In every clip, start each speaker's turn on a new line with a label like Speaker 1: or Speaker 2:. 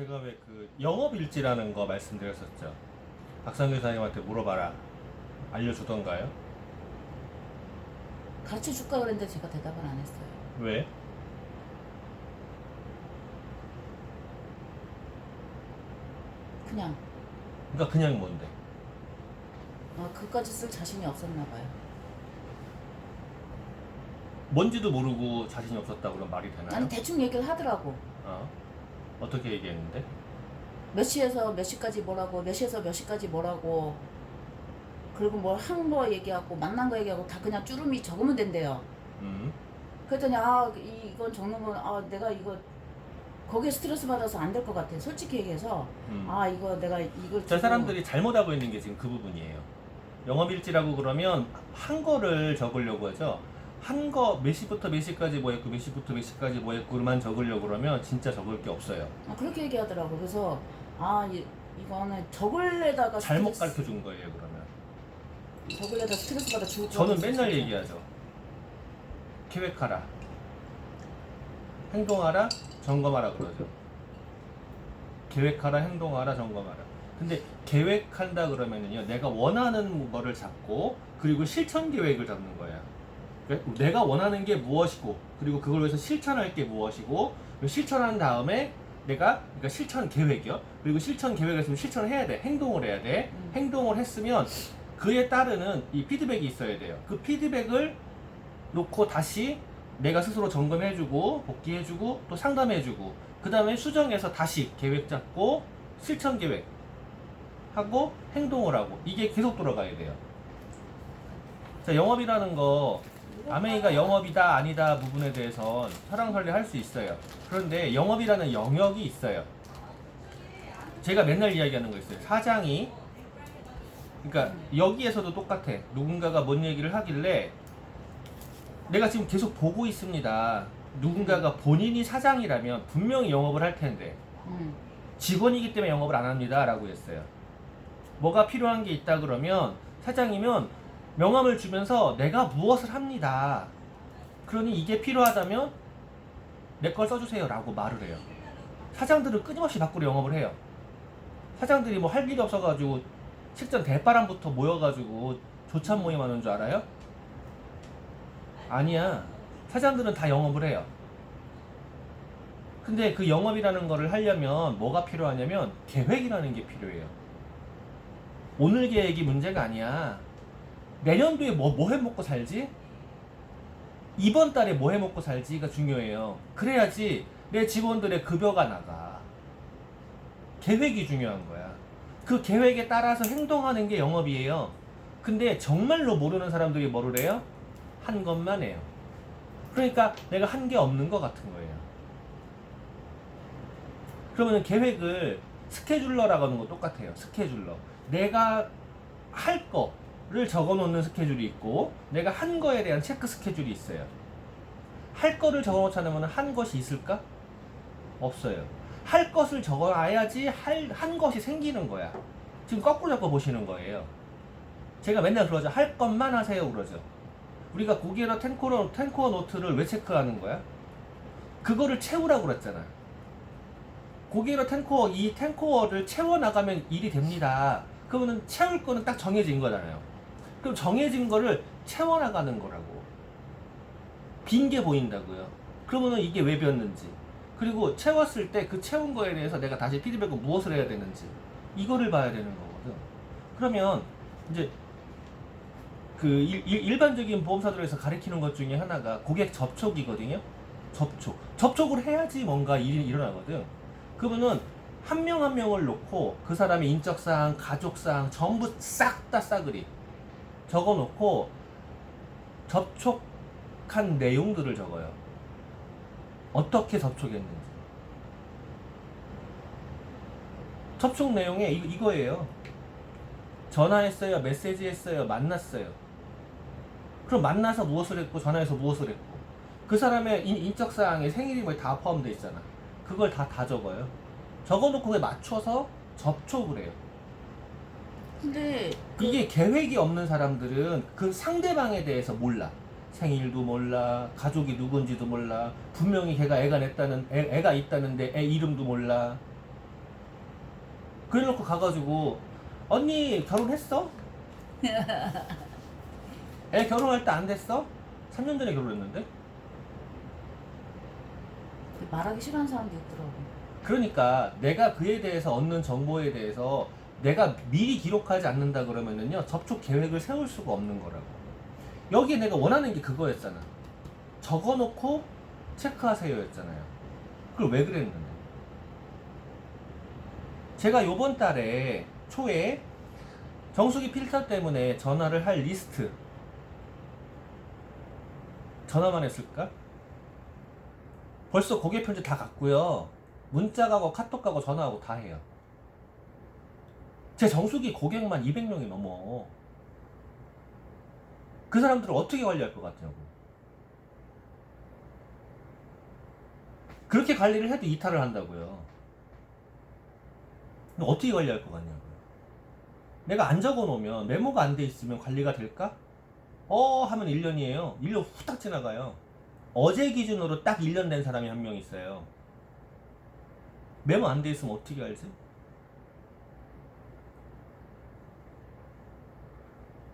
Speaker 1: 제가 왜 그 영업일지라는 거 말씀드렸었죠. 박상규 사장님한테 물어봐라. 알려주던가요?
Speaker 2: 가르쳐 줄까 그랬는데 제가 대답을 안 했어요.
Speaker 1: 왜?
Speaker 2: 그냥
Speaker 1: 그러니까 그냥 뭔데?
Speaker 2: 그까지 쓸 자신이 없었나 봐요.
Speaker 1: 뭔지도 모르고 자신이 없었다고 그런 말이 되나요?
Speaker 2: 아니 대충 얘기를 하더라고.
Speaker 1: 어떻게 얘기했는데?
Speaker 2: 몇 시에서 몇 시까지 뭐라고, 몇 시에서 몇 시까지 뭐라고, 그리고 뭘 한 거 얘기하고 만난 거 얘기하고 다 그냥 쭈루미 적으면 된대요.
Speaker 1: 음.
Speaker 2: 그랬더니 이건 적는 건 내가 이거 거기에 스트레스 받아서 안 될 것 같아. 솔직히 얘기해서 이거 내가 이걸
Speaker 1: 저
Speaker 2: 주고-
Speaker 1: 사람들이 잘못하고 있는 게 지금 그 부분이에요. 영업일지라고 그러면 한 거를 적으려고 하죠. 한 거 몇 시부터 몇 시까지 뭐 했고 몇 시부터 몇 시까지 뭐 했고만 적으려고 그러면 진짜 적을 게 없어요.
Speaker 2: 그렇게 얘기하더라고. 그래서 이거는 적을래다가
Speaker 1: 잘못
Speaker 2: 스트레스-
Speaker 1: 가르쳐 준 거예요, 그러면.
Speaker 2: 적을래다 스트레스 받아 죽을 것
Speaker 1: 저는
Speaker 2: 같아서
Speaker 1: 맨날
Speaker 2: 진짜.
Speaker 1: 얘기하죠. 계획하라. 행동하라, 점검하라 그러죠. 계획하라, 행동하라, 점검하라. 근데 계획한다 그러면은요, 내가 원하는 거를 잡고, 그리고 실천 계획을 잡는 거예요. 그러니까 내가 원하는 게 무엇이고, 그리고 그걸 위해서 실천할 게 무엇이고, 그리고 실천한 다음에 그러니까 실천 계획이요. 그리고 실천 계획을 했으면 실천을 해야 돼. 행동을 해야 돼. 행동을 했으면 그에 따르는 이 피드백이 있어야 돼요. 그 피드백을 놓고 다시 내가 스스로 점검해주고 복귀해주고 또 상담해주고 그 다음에 수정해서 다시 계획 잡고 실천 계획 하고 행동을 하고 이게 계속 돌아가야 돼요. 자, 영업이라는 거 아메이가 영업이다 아니다 부분에 대해서 설왕설래 할 수 있어요. 그런데 영업이라는 영역이 있어요. 제가 맨날 이야기하는 거 있어요. 사장이 그러니까 여기에서도 똑같아. 누군가가 뭔 얘기를 하길래 내가 지금 계속 보고 있습니다. 누군가가 본인이 사장이라면 분명히 영업을 할 텐데 직원이기 때문에 영업을 안 합니다 라고 했어요. 뭐가 필요한 게 있다 그러면 사장이면 명함을 주면서 내가 무엇을 합니다. 그러니 이게 필요하다면 내 걸 써주세요 라고 말을 해요. 사장들은 끊임없이 밖으로 영업을 해요. 사장들이 뭐 할 일이 없어가지고 식전 대바람부터 모여가지고 조찬 모임 하는 줄 알아요? 아니야. 사장들은 다 영업을 해요. 근데 그 영업이라는 거를 하려면 뭐가 필요하냐면 계획이라는 게 필요해요. 오늘 계획이 문제가 아니야. 내년도에 뭐 해먹고 살지? 이번 달에 뭐 해먹고 살지가 중요해요. 그래야지 내 직원들의 급여가 나가. 계획이 중요한 거야. 그 계획에 따라서 행동하는 게 영업이에요. 근데 정말로 모르는 사람들이 뭐를 해요? 한 것만 해요. 그러니까 내가 한 게 없는 것 같은 거예요. 그러면 계획을 스케줄러라고 하는 거 똑같아요. 스케줄러. 내가 할 거를 적어 놓는 스케줄이 있고 내가 한 거에 대한 체크 스케줄이 있어요. 할 거를 적어 놓지 않으면 한 것이 있을까? 없어요. 할 것을 적어놔야지 한 것이 생기는 거야. 지금 거꾸로 잡고 보시는 거예요. 제가 맨날 그러죠. 할 것만 하세요 그러죠. 우리가 고기에다 텐코어 노트를 왜 체크하는 거야? 그거를 채우라고 그랬잖아. 고기에다 이 텐코어를 채워나가면 일이 됩니다. 그러면 채울 거는 딱 정해진 거잖아요. 그럼 정해진 거를 채워나가는 거라고. 빈 게 보인다고요. 그러면은 이게 왜 비었는지. 그리고 채웠을 때 그 채운 거에 대해서 내가 다시 피드백을 무엇을 해야 되는지. 이거를 봐야 되는 거거든. 그러면 이제 그 일반적인 보험사들에서 가리키는 것 중에 하나가 고객 접촉이거든요. 접촉을 해야지 뭔가 일이 일어나거든. 그러면은 한 명 한 명을 놓고 그 사람의 인적사항, 가족사항 전부 싹 다 싸그리 적어놓고 접촉한 내용들을 적어요. 어떻게 접촉했는지. 접촉 내용에 이거예요. 전화했어요, 메시지했어요, 만났어요. 그럼 만나서 무엇을 했고 전화해서 무엇을 했고 그 사람의 인적사항에 생일이 뭐 다 포함되어 있잖아. 그걸 다 적어요. 적어놓고 그에 맞춰서 접촉을 해요.
Speaker 2: 근데
Speaker 1: 이게 계획이 없는 사람들은 그 상대방에 대해서 몰라. 생일도 몰라, 가족이 누군지도 몰라, 분명히 걔가 애가 있다는데 애 이름도 몰라. 그래놓고 가가지고 언니 결혼했어? 애 결혼할 때 안 됐어? 3년 전에 결혼했는데?
Speaker 2: 말하기 싫어하는 사람도 있더라고.
Speaker 1: 그러니까 내가 그에 대해서 얻는 정보에 대해서 내가 미리 기록하지 않는다 그러면은요 접촉 계획을 세울 수가 없는 거라고. 여기에 내가 원하는 게 그거였잖아. 적어놓고 체크하세요 였잖아요. 그걸 왜 그랬는데? 제가 요번 달에 초에 정수기 필터 때문에 전화를 할 리스트 전화만 했을까? 벌써 고객 편지 다 갔고요. 문자 가고 카톡 가고 전화하고 다 해요. 제 정수기 고객만 200명이 넘어. 그 사람들을 어떻게 관리할 것 같냐고. 그렇게 관리를 해도 이탈을 한다고요. 그럼 어떻게 관리할 것 같냐고요. 내가 안 적어 놓으면 메모가 안 돼 있으면 관리가 될까? 하면 1년이에요. 1년 후딱 지나가요. 어제 기준으로 딱 1년 된 사람이 한 명 있어요. 메모 안 돼 있으면 어떻게 알지?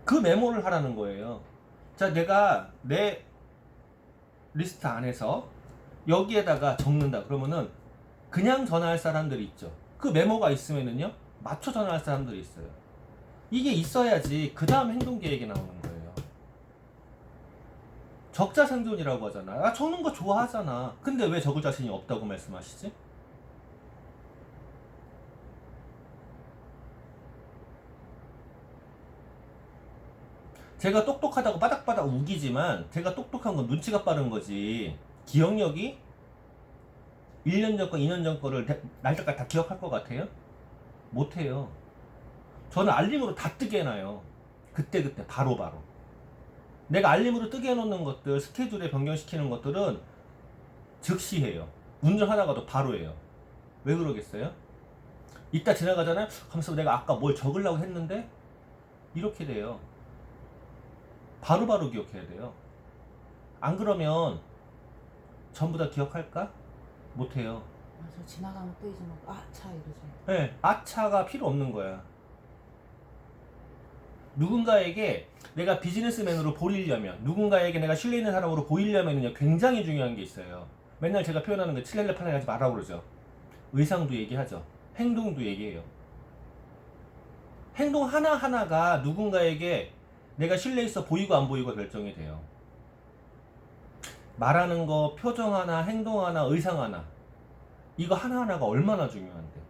Speaker 1: 그 메모를 하라는 거예요. 자, 내가 내 리스트 안에서 여기에다가 적는다. 그러면은 그냥 전화할 사람들이 있죠. 그 메모가 있으면은요, 맞춰 전화할 사람들이 있어요. 이게 있어야지 그 다음 행동 계획이 나오는 거예요. 적자 생존이라고 하잖아. 아, 적는 거 좋아하잖아. 근데 왜 적을 자신이 없다고 말씀하시지? 제가 똑똑하다고 바닥바닥 우기지만 제가 똑똑한 건 눈치가 빠른 거지. 기억력이 1년 전 거, 2년 전 거를 날짜까지 다 기억할 것 같아요? 못해요. 저는 알림으로 다 뜨게 해놔요. 그때그때 바로바로. 내가 알림으로 뜨게 해놓는 것들, 스케줄에 변경시키는 것들은 즉시 해요. 운전하다가도 바로 해요. 왜 그러겠어요? 이따 지나가잖아요? 하면서 내가 아까 뭘 적으려고 했는데 이렇게 돼요. 바로바로 기억해야 돼요. 안 그러면 전부 다 기억할까? 못해요.
Speaker 2: 맞아, 지나가면 또 잊어먹고 차 이러지.
Speaker 1: 네, 아차가 필요 없는 거야. 누군가에게 내가 비즈니스맨으로 보이려면, 누군가에게 내가 신뢰 있는 사람으로 보이려면요 굉장히 중요한 게 있어요. 맨날 제가 표현하는 거 칠렐레 팔레 하지 말라고 그러죠. 의상도 얘기하죠. 행동도 얘기해요. 행동 하나하나가 누군가에게 내가 신뢰 있어 보이고 안 보이고 결정이 돼요. 말하는 거, 표정 하나, 행동 하나, 의상 하나, 이거 하나하나가 얼마나 중요한데.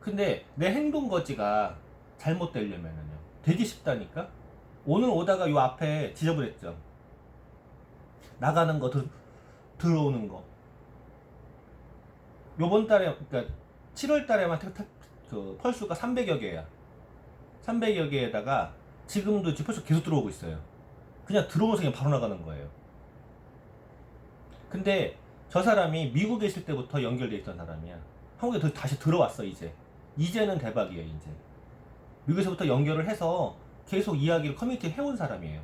Speaker 1: 근데 내 행동 거지가 잘못되려면요 되게 쉽다니까. 오늘 오다가 요 앞에 지저분했죠. 나가는 거, 들어오는 거. 요번 달에, 그러니까 7월 달에만 그 펄수가 300여 개야. 300여 개에다가 지금도 펄수 계속 들어오고 있어요. 그냥 들어오면서 그냥 바로 나가는 거예요. 근데 저 사람이 미국에 있을 때부터 연결돼 있던 사람이야. 한국에 다시 들어왔어 이제. 이제는 대박이에요 이제. 미국에서부터 연결을 해서 계속 이야기를 커뮤니티에 해온 사람이에요.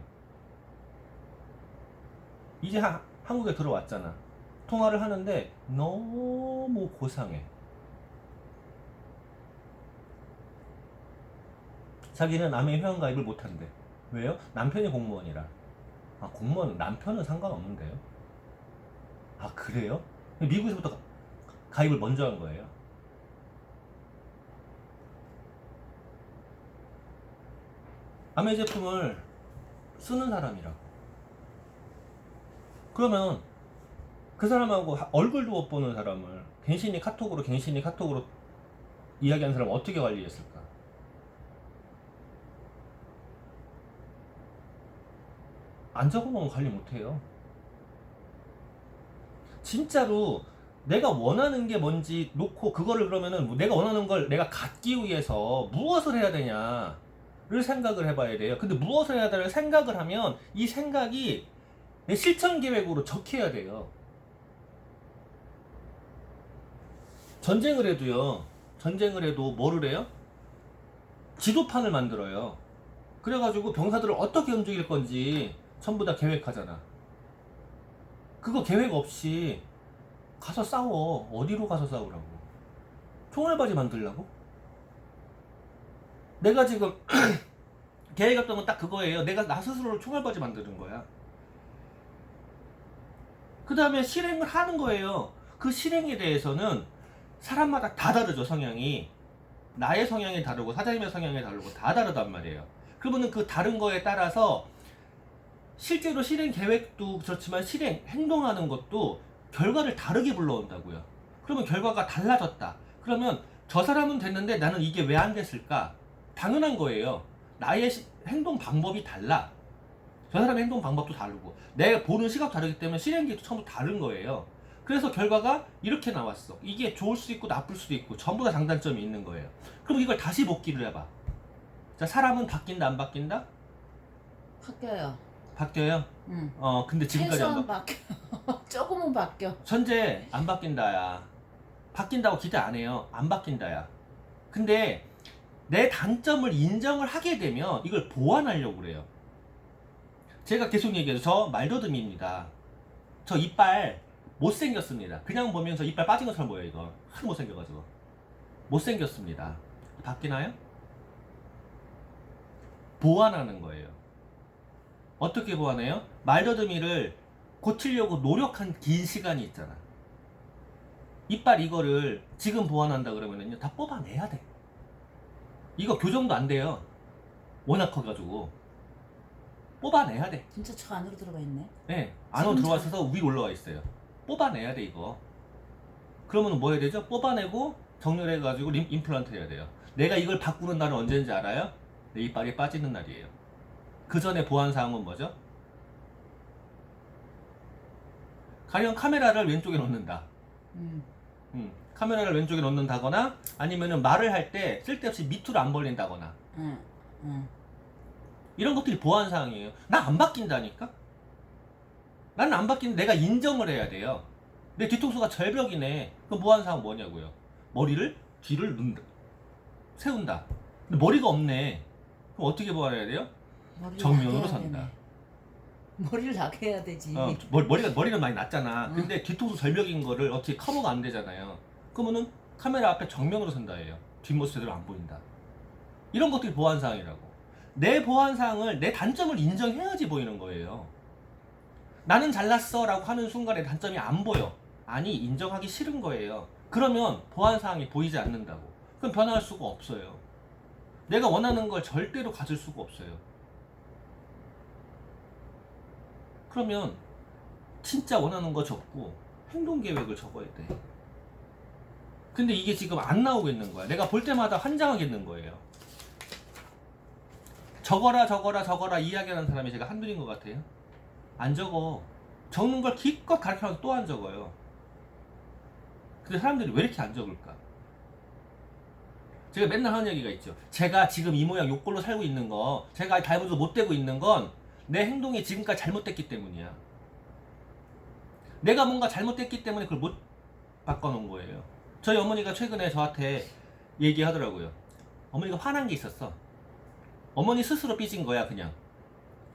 Speaker 1: 이제 한국에 들어왔잖아. 통화를 하는데 너무 고상해. 자기는 암의 회원가입을 못한대. 왜요? 남편이 공무원이라. 아, 공무원 남편은 상관없는데요? 아, 그래요? 미국에서부터 가입을 먼저 한 거예요. 암의 제품을 쓰는 사람이라고. 그러면 그 사람하고 얼굴도 못 보는 사람을 갱신이 카톡으로 이야기하는 사람을 어떻게 관리했을까? 안 적어놓으면 관리 못해요. 진짜로 내가 원하는 게 뭔지 놓고 그거를 그러면은 내가 원하는 걸 내가 갖기 위해서 무엇을 해야 되냐를 생각을 해봐야 돼요. 근데 무엇을 해야 되냐를 생각을 하면 이 생각이 내 실천 계획으로 적혀야 돼요. 전쟁을 해도 뭐를 해요? 지도판을 만들어요. 그래가지고 병사들을 어떻게 움직일 건지 전부 다 계획하잖아. 그거 계획 없이 가서 싸워. 어디로 가서 싸우라고? 총알바지 만들라고? 내가 지금 계획했던 건 딱 그거예요. 내가 나 스스로를 총알바지 만드는 거야. 그 다음에 실행을 하는 거예요. 그 실행에 대해서는 사람마다 다 다르죠, 성향이. 나의 성향이 다르고 사장님의 성향이 다르고 다 다르단 말이에요. 그러면은 그 다른 거에 따라서 실제로 실행 계획도 그렇지만 실행, 행동하는 것도 결과를 다르게 불러온다고요. 그러면 결과가 달라졌다. 그러면 저 사람은 됐는데 나는 이게 왜 안 됐을까? 당연한 거예요. 나의 행동 방법이 달라. 저 사람의 행동 방법도 다르고 내가 보는 시각도 다르기 때문에 실행계획도 처음부터 다른 거예요. 그래서 결과가 이렇게 나왔어. 이게 좋을 수도 있고 나쁠 수도 있고 전부 다 장단점이 있는 거예요. 그럼 이걸 다시 복기를 해봐. 자, 사람은 바뀐다 안 바뀐다?
Speaker 2: 바뀌어요.
Speaker 1: 바뀌어요?
Speaker 2: 응.
Speaker 1: 근데 지금까지
Speaker 2: 최소한 바뀌어. 조금은 바뀌어.
Speaker 1: 현재 안 바뀐다야. 바뀐다고 기대 안 해요. 안 바뀐다야. 근데 내 단점을 인정을 하게 되면 이걸 보완하려고 그래요. 제가 계속 얘기해요. 저 말더듬입니다. 저 이빨 못생겼습니다. 그냥 보면 저 이빨 빠진 것처럼 보여요. 이거 하도 못생겨가지고 못생겼습니다. 바뀌나요? 보완하는 거예요. 어떻게 보완해요? 말더듬이를 고치려고 노력한 긴 시간이 있잖아. 이빨 이거를 지금 보완한다 그러면은요 다 뽑아내야 돼. 이거 교정도 안 돼요. 워낙 커가지고 뽑아내야 돼.
Speaker 2: 진짜 저 안으로 들어가 있네.
Speaker 1: 네, 안으로 들어와 있어서 위로 올라와 있어요. 뽑아내야 돼 이거. 그러면 뭐 해야 되죠? 뽑아내고 정렬해가지고 임플란트 해야 돼요. 내가 이걸 바꾸는 날은 언제인지 알아요? 내 이빨이 빠지는 날이에요. 그 전에 보완 사항은 뭐죠? 가령 카메라를 왼쪽에 놓는다. 카메라를 왼쪽에 놓는다거나 아니면은 말을 할 때 쓸데없이 밑으로 안 벌린다거나 이런 것들이 보완 사항이에요. 나 안 바뀐다니까? 나는 안 바뀌는데 내가 인정을 해야 돼요. 내 뒤통수가 절벽이네. 그럼 보완 사항 뭐냐고요? 머리를 뒤를 세운다. 근데 머리가 없네. 그럼 어떻게 보완해야 돼요? 정면으로 선다.
Speaker 2: 머리를 나게 해야 되지.
Speaker 1: 머리는 많이 낮잖아. 근데 뒤통수 절벽인 거를 어떻게 커버가 안 되잖아요. 그러면은 카메라 앞에 정면으로 선다예요. 뒷모습 제대로 안 보인다. 이런 것들이 보완 사항이라고. 내 보완 사항을 내 단점을 인정해야지 보이는 거예요. 나는 잘났어 라고 하는 순간에 단점이 안 보여. 아니 인정하기 싫은 거예요. 그러면 보완 사항이 보이지 않는다고. 그럼 변화할 수가 없어요. 내가 원하는 걸 절대로 가질 수가 없어요. 그러면 진짜 원하는 거 적고 행동 계획을 적어야 돼. 근데 이게 지금 안 나오고 있는 거야. 내가 볼 때마다 환장하겠는 거예요. 적어라 적어라 적어라 이야기하는 사람이 제가 한둘인 것 같아요. 안 적어. 적는 걸 기껏 가르쳐서 또 안 적어요. 근데 사람들이 왜 이렇게 안 적을까? 제가 맨날 하는 얘기가 있죠. 제가 지금 이 모양 요꼴로 살고 있는 거, 제가 닮아도 못 되고 있는 건 내 행동이 지금까지 잘못됐기 때문이야. 내가 뭔가 잘못됐기 때문에 그걸 못 바꿔놓은 거예요. 저희 어머니가 최근에 저한테 얘기하더라고요. 어머니가 화난 게 있었어. 어머니 스스로 삐진 거야 그냥.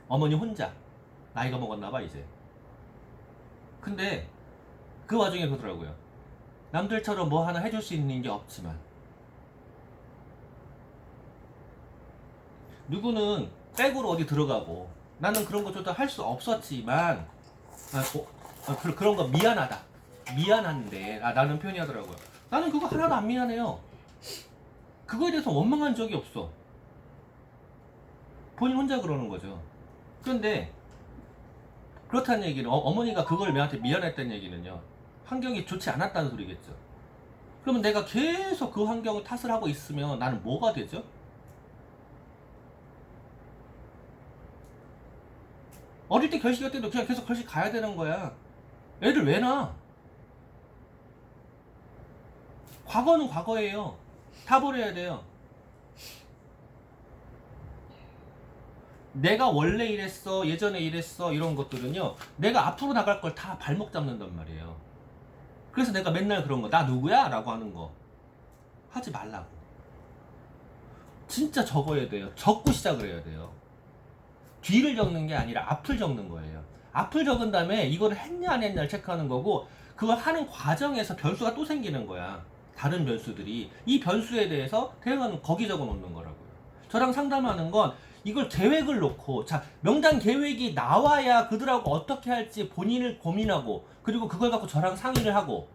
Speaker 1: 어머니 혼자. 나이가 먹었나봐 이제. 근데 그 와중에 그러더라고요. 남들처럼 뭐 하나 해줄 수 있는 게 없지만 누구는 백으로 어디 들어가고 나는 그런 거 저도 할 수 없었지만 그런 거 미안하다. 미안한데 라는 표현이 하더라고요. 나는 그거 하나도 안 미안해요. 그거에 대해서 원망한 적이 없어. 본인 혼자 그러는 거죠. 그런데 그렇다는 얘기는 어머니가 그걸 내한테 미안했다는 얘기는요. 환경이 좋지 않았다는 소리겠죠. 그러면 내가 계속 그 환경을 탓을 하고 있으면 나는 뭐가 되죠? 어릴 때 결식할 때도 그냥 계속 결식 가야 되는 거야. 애들 왜 낳아? 과거는 과거예요. 다 버려야 돼요. 내가 원래 이랬어, 예전에 이랬어 이런 것들은요. 내가 앞으로 나갈 걸 다 발목 잡는단 말이에요. 그래서 내가 맨날 그런 거, 나 누구야? 라고 하는 거 하지 말라고. 진짜 적어야 돼요. 적고 시작을 해야 돼요. 뒤를 적는 게 아니라 앞을 적는 거예요. 앞을 적은 다음에 이거를 했냐 안 했냐를 체크하는 거고, 그걸 하는 과정에서 변수가 또 생기는 거야. 다른 변수들이. 이 변수에 대해서 대응하는 거기 적어 놓는 거라고요. 저랑 상담하는 건 이걸 계획을 놓고, 자, 명단 계획이 나와야 그들하고 어떻게 할지 본인을 고민하고, 그리고 그걸 갖고 저랑 상의를 하고,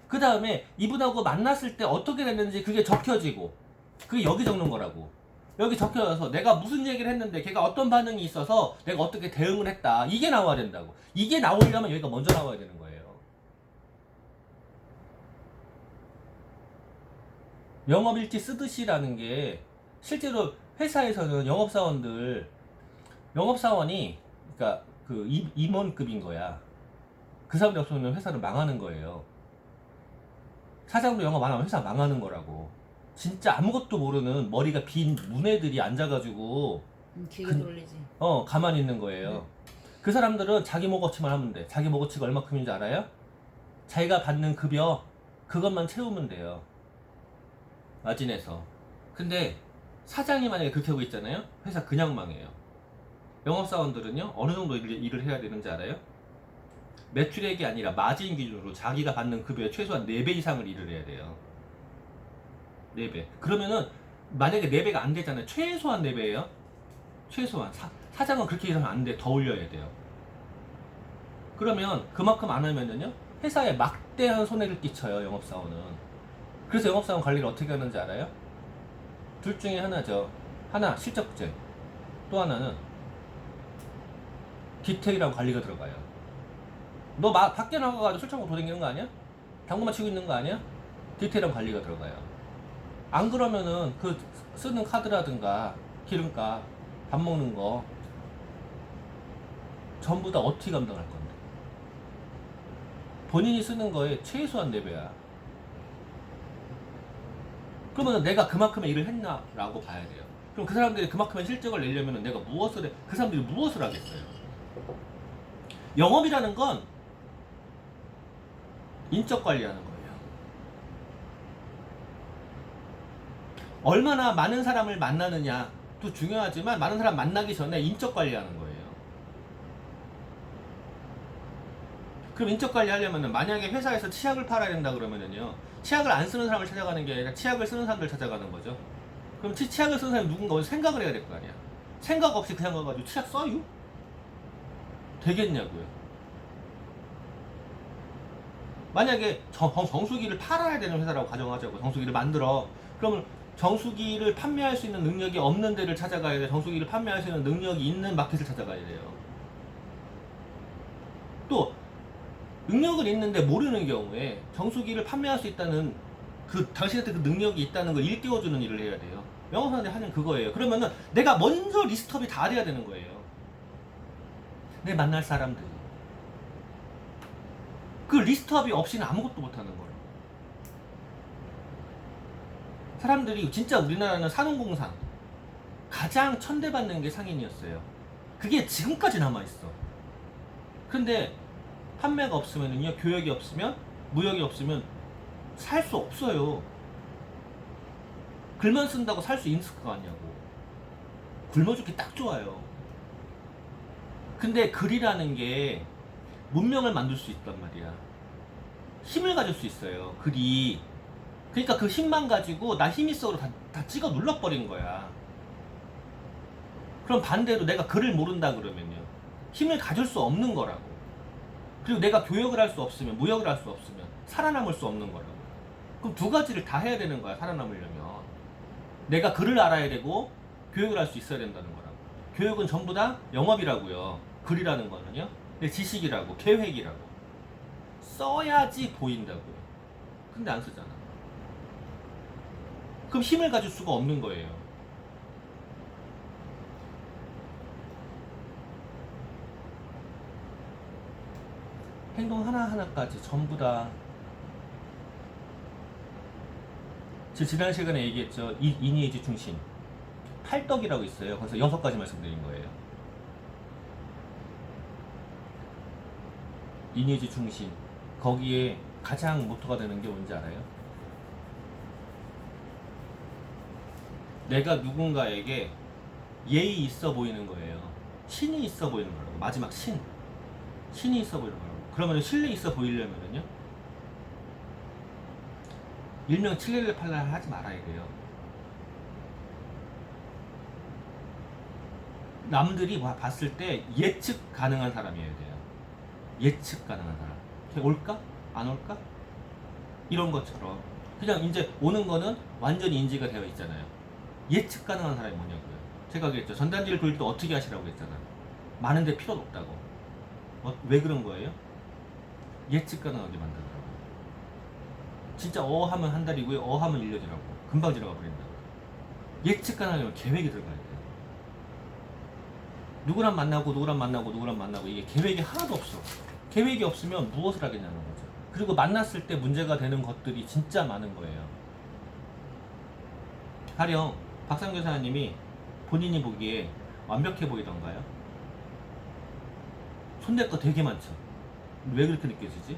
Speaker 1: 그 다음에 이분하고 만났을 때 어떻게 됐는지 그게 적혀지고, 그게 여기 적는 거라고. 여기 적혀져서 내가 무슨 얘기를 했는데 걔가 어떤 반응이 있어서 내가 어떻게 대응을 했다, 이게 나와야 된다고. 이게 나오려면 여기가 먼저 나와야 되는 거예요. 영업일지 쓰듯이라는 게 실제로 회사에서는 영업사원이 그러니까 그 임원급인 거야. 그 사람이 없으면 회사를 망하는 거예요. 사장도 영업 안 하면 회사 망하는 거라고. 진짜 아무것도 모르는 머리가 빈 문애들이 앉아가지고
Speaker 2: 기계 돌리지.
Speaker 1: 가만히 있는 거예요. 그 사람들은 자기 목어치만 하면 돼. 자기 목어치가 얼마큼인지 알아요? 자기가 받는 급여 그것만 채우면 돼요. 마진에서. 근데 사장이 만약에 그렇게 하고 있잖아요? 회사 그냥 망해요. 영업사원들은요, 어느 정도 일을 해야 되는지 알아요? 매출액이 아니라 마진 기준으로 자기가 받는 급여의 최소한 4배 이상을 일을 해야 돼요. 4배. 그러면은 만약에 4배가 안 되잖아요. 최소한 4배예요. 최소한. 사장은 그렇게 일하면 안 돼. 더 올려야 돼요. 그러면 그만큼 안 하면은요, 회사에 막대한 손해를 끼쳐요, 영업사원은. 그래서 영업사원 관리를 어떻게 하는지 알아요? 둘 중에 하나죠. 하나 실적제, 또 하나는 디테일한 관리가 들어가요. 너 밖에 나가가지고 술 처먹고 돌아다니는 거 아니야? 당구만 치고 있는 거 아니야? 디테일한 관리가 들어가요. 안 그러면은 그 쓰는 카드라든가 기름값, 밥 먹는 거 전부 다 어떻게 감당할 건데? 본인이 쓰는 거에 최소한 4배야. 그러면 내가 그만큼의 일을 했나? 라고 봐야 돼요. 그럼 그 사람들이 그만큼의 실적을 내려면 내가 그 사람들이 무엇을 하겠어요? 영업이라는 건 인적 관리하는 거예요. 얼마나 많은 사람을 만나느냐도 중요하지만 많은 사람 만나기 전에 인적 관리하는 거예요. 그럼 인적 관리하려면 만약에 회사에서 치약을 팔아야 된다 그러면은요, 치약을 안 쓰는 사람을 찾아가는 게 아니라 치약을 쓰는 사람들 찾아가는 거죠. 그럼 치약을 쓰는 사람이 누군가 생각을 해야 될 거 아니야. 생각 없이 그냥 가가지고 치약 써요? 되겠냐고요. 만약에 정수기를 팔아야 되는 회사라고 가정하자고. 정수기를 만들어. 그러면 정수기를 판매할 수 있는 능력이 없는 데를 찾아가야 돼. 정수기를 판매할 수 있는 능력이 있는 마켓을 찾아가야 돼요. 또 능력은 있는데 모르는 경우에 정수기를 판매할 수 있다는 당신한테 그 능력이 있다는 걸 일깨워주는 일을 해야 돼요. 영업사원들이 하는 그거예요. 그러면은 내가 먼저 리스트업이 다 돼야 되는 거예요. 내 만날 사람들. 그 리스트업이 없이는 아무것도 못하는 거예요. 사람들이 진짜 우리나라는 산업공상 가장 천대받는 게 상인이었어요. 그게 지금까지 남아있어. 근데 판매가 없으면요, 교역이 없으면, 무역이 없으면 살 수 없어요. 글만 쓴다고 살 수 있을 거 아니냐고. 굶어 죽기 딱 좋아요. 근데 글이라는 게 문명을 만들 수 있단 말이야. 힘을 가질 수 있어요, 글이. 그러니까 그 힘만 가지고 나 힘 있어로 다 찍어 눌러버린 거야. 그럼 반대로 내가 글을 모른다 그러면요, 힘을 가질 수 없는 거라고. 그리고 내가 교역을 할 수 없으면, 무역을 할 수 없으면 살아남을 수 없는 거라고. 그럼 두 가지를 다 해야 되는 거야, 살아남으려면. 내가 글을 알아야 되고 교역을 할 수 있어야 된다는 거라고. 교역은 전부 다 영업이라고요. 글이라는 거는요, 지식이라고, 계획이라고. 써야지 보인다고요. 근데 안 쓰잖아. 그럼 힘을 가질 수가 없는 거예요. 행동 하나하나까지 전부 다. 지난 시간에 얘기했죠. 이니에지 중심. 팔떡이라고 있어요. 그래서 6가지 말씀드린 거예요. 이니에지 중심. 거기에 가장 모토가 되는 게 뭔지 알아요? 내가 누군가에게 예의 있어 보이는 거예요. 신이 있어 보이는 거라고. 마지막 신이 있어 보이는 거라고. 그러면 신뢰 있어 보이려면요, 일명 칠레레 팔라 하지 말아야 돼요. 남들이 봤을 때 예측 가능한 사람이어야 돼요. 예측 가능한 사람. 걔 올까? 안 올까? 이런 것처럼 그냥 이제 오는 거는 완전히 인지가 되어 있잖아요. 예측 가능한 사람이 뭐냐고요. 제가 그랬죠. 전단지를 돌릴 때 어떻게 하시라고 했잖아. 많은데 필요도 없다고. 왜 그런 거예요? 예측 가능하게 만들더라고. 진짜 하면 한 달이고요. 하면 1년이라고. 금방 지나가 버린다고. 예측 가능하면 계획이 들어가야 돼요. 누구랑 만나고 이게 계획이 하나도 없어. 계획이 없으면 무엇을 하겠냐는 거죠. 그리고 만났을 때 문제가 되는 것들이 진짜 많은 거예요. 가령 박상규 사장님이 본인이 보기에 완벽해 보이던가요? 손댈 거 되게 많죠. 왜 그렇게 느껴지지?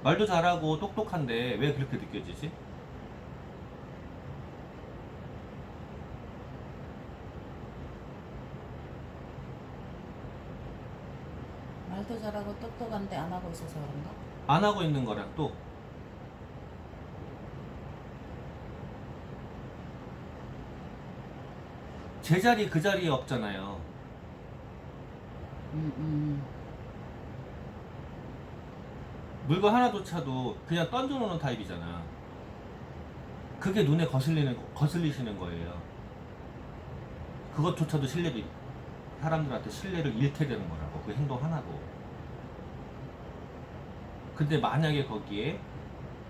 Speaker 1: 말도 잘하고 똑똑한데 왜 그렇게 느껴지지?
Speaker 2: 말도 잘하고 똑똑한데 안 하고 있어서 그런가?
Speaker 1: 안 하고 있는 거랑 또 제자리 그 자리에 없잖아요. 물건 하나조차도 그냥 던져놓는 타입이잖아. 그게 눈에 거슬리시는 거예요. 그것조차도 사람들한테 신뢰를 잃게 되는 거라고, 그 행동 하나도. 근데 만약에 거기에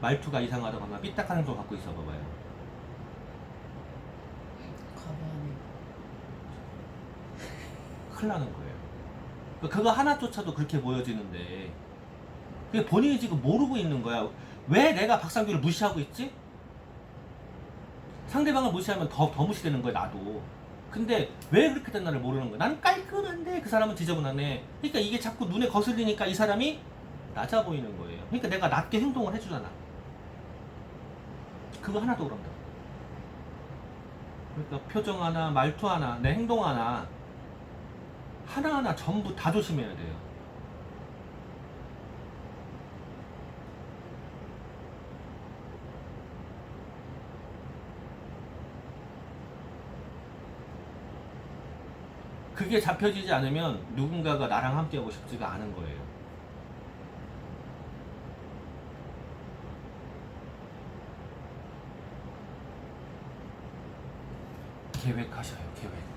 Speaker 1: 말투가 이상하다거나 삐딱한 행동 갖고 있어 봐봐요.
Speaker 2: 가만히.
Speaker 1: 큰일 나는 거예요. 그거 하나조차도 그렇게 보여지는데 그게 본인이 지금 모르고 있는 거야. 왜 내가 박상규를 무시하고 있지? 상대방을 무시하면 더 무시되는 거야, 나도. 근데 왜 그렇게 된 나를 모르는 거야. 나는 깔끔한데 그 사람은 지저분하네. 그러니까 이게 자꾸 눈에 거슬리니까 이 사람이 낮아 보이는 거예요. 그러니까 내가 낮게 행동을 해주잖아. 그거 하나도 그런다. 그러니까 표정 하나, 말투 하나, 내 행동 하나, 하나하나 전부 다 조심해야 돼요. 그게 잡혀지지 않으면 누군가가 나랑 함께하고 싶지가 않은 거예요. 계획하셔요, 계획.